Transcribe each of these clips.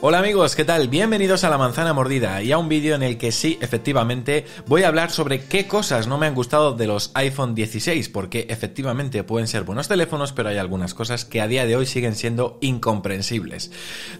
Hola amigos, ¿qué tal? Bienvenidos a La Manzana Mordida y a un vídeo en el que sí, efectivamente, voy a hablar sobre qué cosas no me han gustado de los iPhone 16, porque efectivamente pueden ser buenos teléfonos, pero hay algunas cosas que a día de hoy siguen siendo incomprensibles.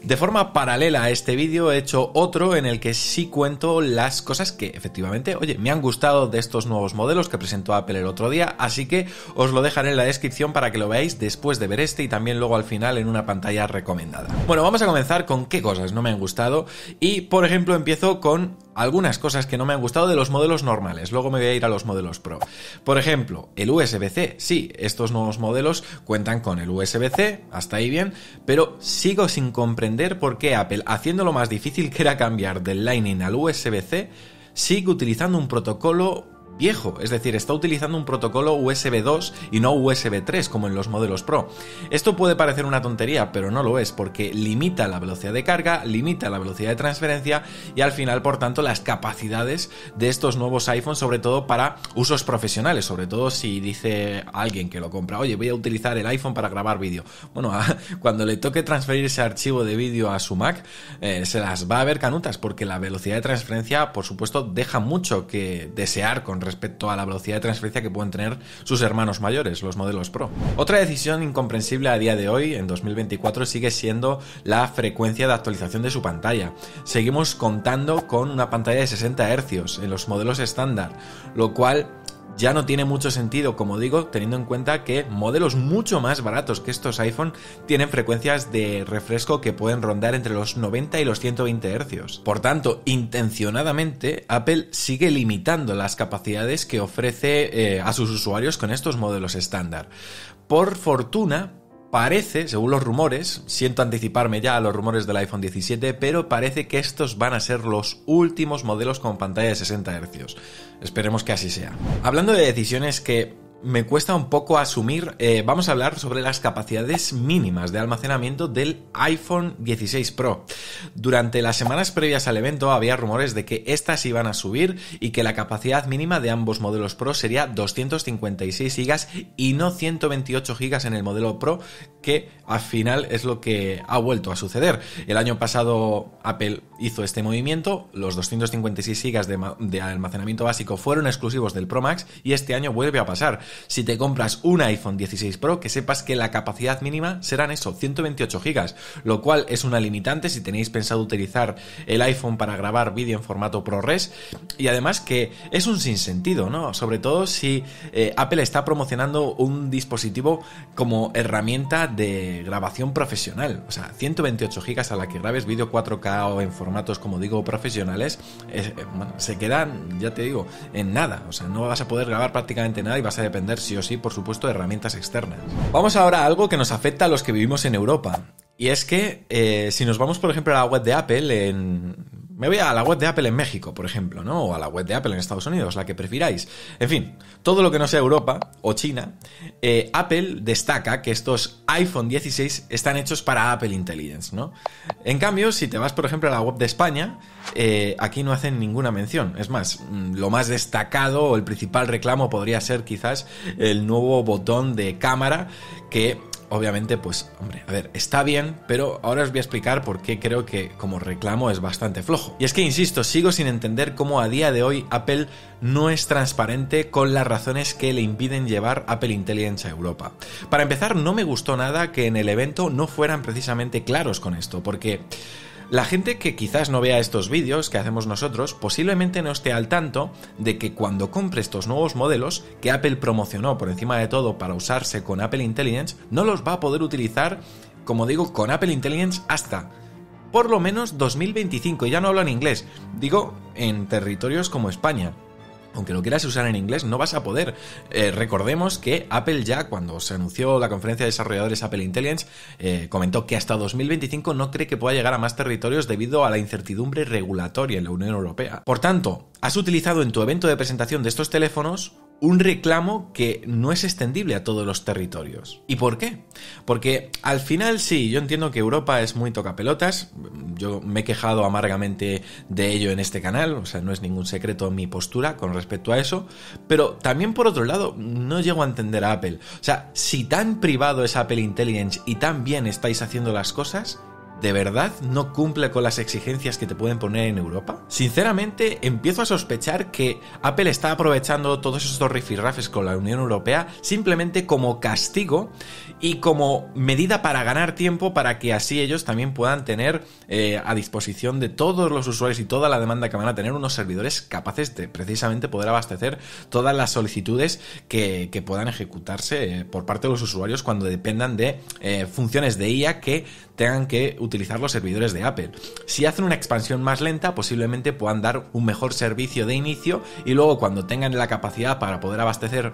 De forma paralela a este vídeo he hecho otro en el que sí cuento las cosas que efectivamente, oye, me han gustado de estos nuevos modelos que presentó Apple el otro día, así que os lo dejaré en la descripción para que lo veáis después de ver este y también luego al final en una pantalla recomendada. Bueno, vamos a comenzar con qué cosas no me han gustado y, por ejemplo, empiezo con algunas cosas que no me han gustado de los modelos normales. Luego me voy a ir a los modelos Pro. Por ejemplo, el USB-C. Sí, estos nuevos modelos cuentan con el USB-C, hasta ahí bien, pero sigo sin comprender por qué Apple, haciéndolo más difícil que era cambiar del Lightning al USB-C, sigue utilizando un protocolo viejo, es decir, está utilizando un protocolo USB 2 y no USB 3 como en los modelos Pro. Esto puede parecer una tontería, pero no lo es, porque limita la velocidad de carga, limita la velocidad de transferencia y al final, por tanto, las capacidades de estos nuevos iPhones, sobre todo para usos profesionales, sobre todo si dice alguien que lo compra, oye, voy a utilizar el iPhone para grabar vídeo. Bueno, cuando le toque transferir ese archivo de vídeo a su Mac, se las va a ver canutas, porque la velocidad de transferencia, por supuesto, deja mucho que desear con respecto a la velocidad de transferencia que pueden tener sus hermanos mayores, los modelos Pro. Otra decisión incomprensible a día de hoy, en 2024, sigue siendo la frecuencia de actualización de su pantalla. Seguimos contando con una pantalla de 60 Hz en los modelos estándar, lo cual ya no tiene mucho sentido, como digo, teniendo en cuenta que modelos mucho más baratos que estos iPhone tienen frecuencias de refresco que pueden rondar entre los 90 y los 120 Hz. Por tanto, intencionadamente, Apple sigue limitando las capacidades que ofrece a sus usuarios con estos modelos estándar. Por fortuna, parece, según los rumores, siento anticiparme ya a los rumores del iPhone 17, pero parece que estos van a ser los últimos modelos con pantalla de 60 Hz. Esperemos que así sea. Hablando de decisiones que me cuesta un poco asumir, vamos a hablar sobre las capacidades mínimas de almacenamiento del iPhone 16 Pro. Durante las semanas previas al evento había rumores de que estas iban a subir y que la capacidad mínima de ambos modelos Pro sería 256 GB y no 128 GB en el modelo Pro, que al final es lo que ha vuelto a suceder. El año pasado Apple hizo este movimiento, los 256 GB de almacenamiento básico fueron exclusivos del Pro Max y este año vuelve a pasar. Si te compras un iPhone 16 Pro, que sepas que la capacidad mínima serán eso, 128 GB, lo cual es una limitante si tenéis pensado utilizar el iPhone para grabar vídeo en formato ProRes, y además que es un sinsentido, ¿no? Sobre todo si Apple está promocionando un dispositivo como herramienta de grabación profesional. O sea, 128 GB a la que grabes vídeo 4K o en formatos, como digo, profesionales, bueno, se quedan, ya te digo, en nada. O sea, no vas a poder grabar prácticamente nada y vas a depender sí o sí, por supuesto, de herramientas externas. Vamos ahora a algo que nos afecta a los que vivimos en Europa. Y es que si nos vamos, por ejemplo, a la web de Apple me voy a la web de Apple en México, por ejemplo, ¿no? O a la web de Apple en Estados Unidos, la que prefiráis. En fin, todo lo que no sea Europa o China, Apple destaca que estos iPhone 16 están hechos para Apple Intelligence, ¿no? En cambio, si te vas, por ejemplo, a la web de España, aquí no hacen ninguna mención. Es más, lo más destacado o el principal reclamo podría ser quizás el nuevo botón de cámara que, obviamente, pues, hombre, a ver, está bien, pero ahora os voy a explicar por qué creo que como reclamo es bastante flojo. Y es que, insisto, sigo sin entender cómo a día de hoy Apple no es transparente con las razones que le impiden llevar Apple Intelligence a Europa. Para empezar, no me gustó nada que en el evento no fueran precisamente claros con esto, porque la gente que quizás no vea estos vídeos que hacemos nosotros posiblemente no esté al tanto de que cuando compre estos nuevos modelos que Apple promocionó por encima de todo para usarse con Apple Intelligence, no los va a poder utilizar, como digo, con Apple Intelligence hasta por lo menos 2025. Y ya no hablo en inglés, digo en territorios como España. Aunque lo quieras usar en inglés, no vas a poder. Recordemos que Apple ya, cuando se anunció la conferencia de desarrolladores Apple Intelligence, comentó que hasta 2025 no cree que pueda llegar a más territorios debido a la incertidumbre regulatoria en la Unión Europea. Por tanto, has utilizado en tu evento de presentación de estos teléfonos un reclamo que no es extendible a todos los territorios. ¿Y por qué? Porque al final sí, yo entiendo que Europa es muy tocapelotas, yo me he quejado amargamente de ello en este canal, o sea, no es ningún secreto mi postura con respecto a eso, pero también por otro lado, no llego a entender a Apple. O sea, si tan privado es Apple Intelligence y tan bien estáis haciendo las cosas, ¿de verdad no cumple con las exigencias que te pueden poner en Europa? Sinceramente, empiezo a sospechar que Apple está aprovechando todos estos rifirrafes con la Unión Europea simplemente como castigo y como medida para ganar tiempo, para que así ellos también puedan tener a disposición de todos los usuarios y toda la demanda que van a tener unos servidores capaces de precisamente poder abastecer todas las solicitudes que puedan ejecutarse por parte de los usuarios cuando dependan de funciones de IA que tengan que utilizar los servidores de Apple. Si hacen una expansión más lenta, posiblemente puedan dar un mejor servicio de inicio y luego cuando tengan la capacidad para poder abastecer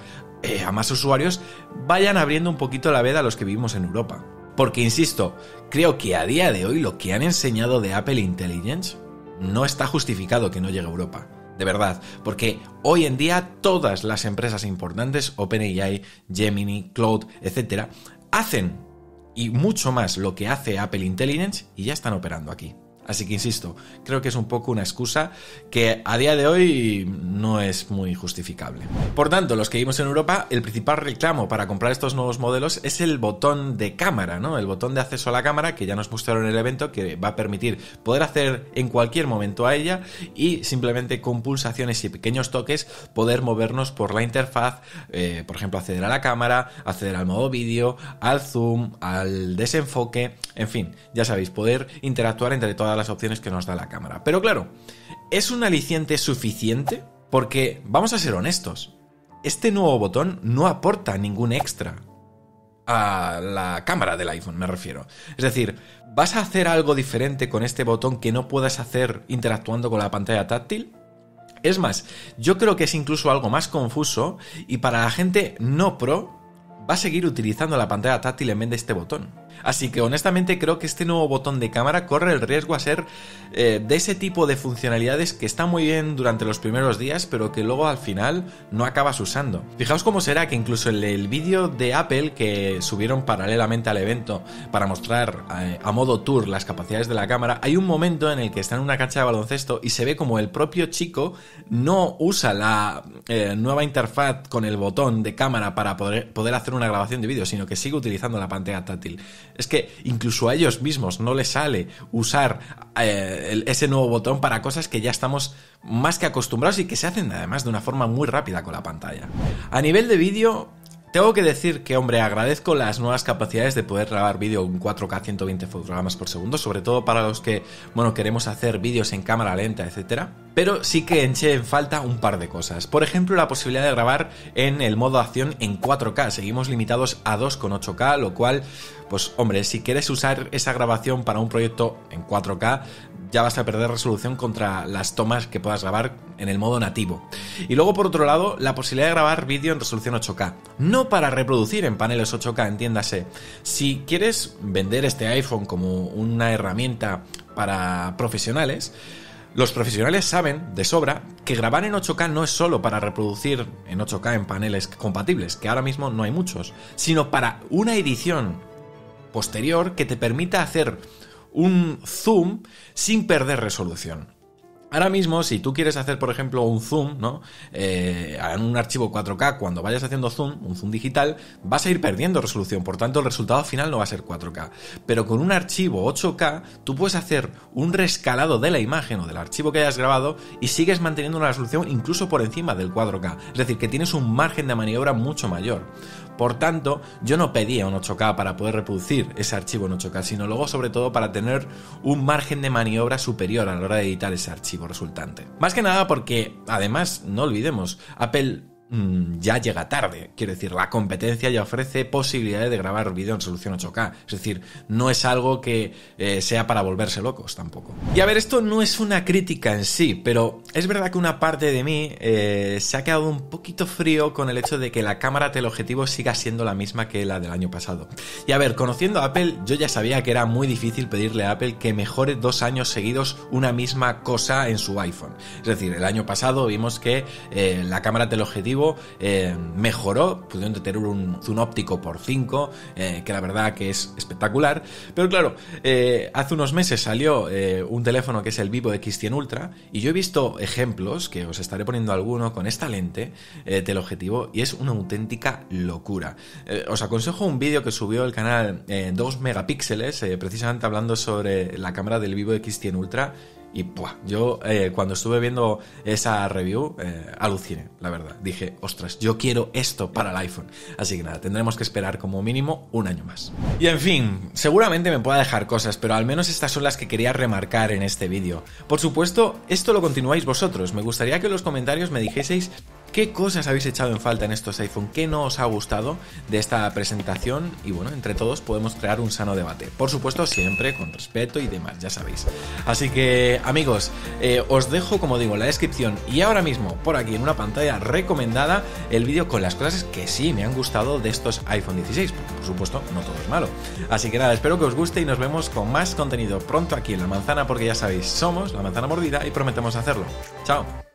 a más usuarios, vayan abriendo un poquito la veda a los que vivimos en Europa. Porque, insisto, creo que a día de hoy lo que han enseñado de Apple Intelligence no está justificado que no llegue a Europa. De verdad, porque hoy en día todas las empresas importantes, OpenAI, Gemini, Claude, etcétera, hacen y mucho más lo que hace Apple Intelligence y ya están operando aquí. Así que insisto, creo que es un poco una excusa que a día de hoy no es muy justificable. Por tanto, los que vivimos en Europa, el principal reclamo para comprar estos nuevos modelos es el botón de cámara, ¿no? El botón de acceso a la cámara que ya nos mostraron en el evento, que va a permitir poder hacer en cualquier momento a ella y simplemente con pulsaciones y pequeños toques poder movernos por la interfaz, por ejemplo, acceder a la cámara, acceder al modo vídeo, al zoom, al desenfoque, en fin, ya sabéis, poder interactuar entre todas las opciones que nos da la cámara. Pero claro, ¿es un aliciente suficiente? Porque, vamos a ser honestos, este nuevo botón no aporta ningún extra a la cámara del iPhone, me refiero. Es decir, ¿vas a hacer algo diferente con este botón que no puedas hacer interactuando con la pantalla táctil? Es más, yo creo que es incluso algo más confuso y para la gente no pro va a seguir utilizando la pantalla táctil en vez de este botón. Así que honestamente creo que este nuevo botón de cámara corre el riesgo a ser de ese tipo de funcionalidades que están muy bien durante los primeros días, pero que luego al final no acabas usando. Fijaos cómo será que incluso en el vídeo de Apple que subieron paralelamente al evento para mostrar a modo tour las capacidades de la cámara, hay un momento en el que está en una cancha de baloncesto y se ve como el propio chico no usa la nueva interfaz con el botón de cámara para poder hacer una grabación de vídeo, sino que sigue utilizando la pantalla táctil. Es que incluso a ellos mismos no les sale usar ese nuevo botón para cosas que ya estamos más que acostumbrados y que se hacen además de una forma muy rápida con la pantalla. A nivel de vídeo, tengo que decir que, hombre, agradezco las nuevas capacidades de poder grabar vídeo en 4K 120 fotogramas por segundo, sobre todo para los que, bueno, queremos hacer vídeos en cámara lenta, etcétera. Pero sí que eché en falta un par de cosas. Por ejemplo, la posibilidad de grabar en el modo acción en 4K. Seguimos limitados a 2,8K, lo cual, pues, hombre, si quieres usar esa grabación para un proyecto en 4K, ya vas a perder resolución contra las tomas que puedas grabar en el modo nativo. Y luego, por otro lado, la posibilidad de grabar vídeo en resolución 8K. No para reproducir en paneles 8K, entiéndase. Si quieres vender este iPhone como una herramienta para profesionales, los profesionales saben de sobra que grabar en 8K no es solo para reproducir en 8K en paneles compatibles, que ahora mismo no hay muchos, sino para una edición posterior que te permita hacer un zoom sin perder resolución. Ahora mismo, si tú quieres hacer, por ejemplo, un zoom, ¿no? En un archivo 4K, cuando vayas haciendo zoom, un zoom digital, vas a ir perdiendo resolución, por tanto el resultado final no va a ser 4K. Pero con un archivo 8K, tú puedes hacer un rescalado de la imagen o del archivo que hayas grabado y sigues manteniendo una resolución incluso por encima del 4K. Es decir, que tienes un margen de maniobra mucho mayor. Por tanto, yo no pedía un 8K para poder reproducir ese archivo en 8K, sino luego sobre todo para tener un margen de maniobra superior a la hora de editar ese archivo resultante. Más que nada porque, además, no olvidemos, Apple ya llega tarde. Quiero decir, la competencia ya ofrece posibilidades de grabar vídeo en resolución 8K. Es decir, no es algo que sea para volverse locos tampoco. Y a ver, esto no es una crítica en sí, pero es verdad que una parte de mí se ha quedado un poquito frío con el hecho de que la cámara teleobjetivo siga siendo la misma que la del año pasado. Y a ver, conociendo a Apple, yo ya sabía que era muy difícil pedirle a Apple que mejore 2 años seguidos una misma cosa en su iPhone. Es decir, el año pasado vimos que la cámara teleobjetivo dispositivo mejoró, pudieron tener un zoom óptico por 5, que la verdad que es espectacular. Pero claro, hace unos meses salió un teléfono que es el Vivo X100 Ultra, y yo he visto ejemplos, que os estaré poniendo alguno, con esta lente teleobjetivo, y es una auténtica locura. Os aconsejo un vídeo que subió el canal 2 megapíxeles, precisamente hablando sobre la cámara del Vivo X100 Ultra. Y yo cuando estuve viendo esa review aluciné, la verdad. Dije, ostras, yo quiero esto para el iPhone. Así que nada, tendremos que esperar como mínimo un año más. Y en fin, seguramente me pueda dejar cosas, pero al menos estas son las que quería remarcar en este vídeo. Por supuesto, esto lo continuáis vosotros. Me gustaría que en los comentarios me dijeseis qué cosas habéis echado en falta en estos iPhone, qué no os ha gustado de esta presentación, y bueno, entre todos podemos crear un sano debate. Por supuesto, siempre con respeto y demás, ya sabéis. Así que, amigos, os dejo, como digo, en la descripción y ahora mismo por aquí en una pantalla recomendada el vídeo con las cosas que sí me han gustado de estos iPhone 16, porque por supuesto no todo es malo. Así que nada, espero que os guste y nos vemos con más contenido pronto aquí en La Manzana, porque ya sabéis, somos La Manzana Mordida y prometemos hacerlo. ¡Chao!